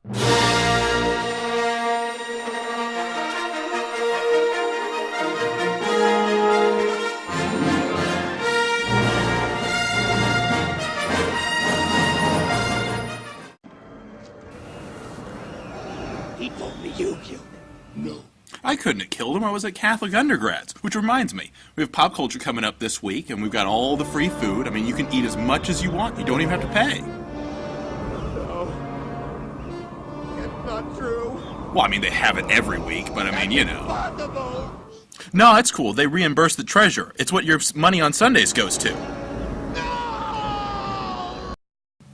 He told me you killed him. No. I couldn't have killed him. I was at Catholic Undergrads. Which reminds me, we have Pop Culture coming up this week, and we've got all the free food. I mean, you can eat as much as you want. You don't even have to pay. No. It's not true. Well, I mean, they have it every week, but I mean, you know. Impossible. No, it's cool. They reimburse the treasurer. It's what your money on Sundays goes to. No!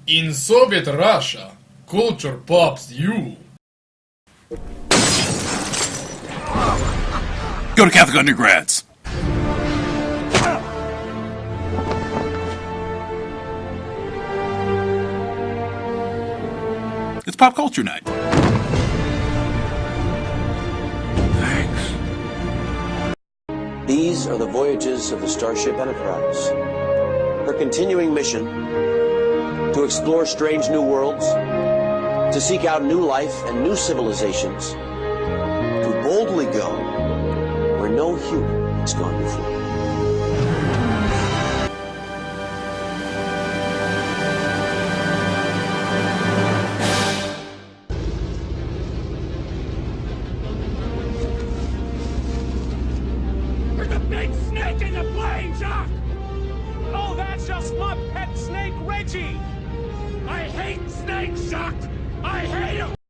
In Soviet Russia, culture pops you. Go to Catholic Undergrads. It's Pop Culture Night. Thanks. These are the voyages of the Starship Enterprise. Her continuing mission to explore strange new worlds, to seek out new life and new civilizations, to boldly go where no human has gone before. There's a big snake in the plane, Jock! Oh, that's just my pet snake, Reggie! I hate snakes, Jock! I hate them!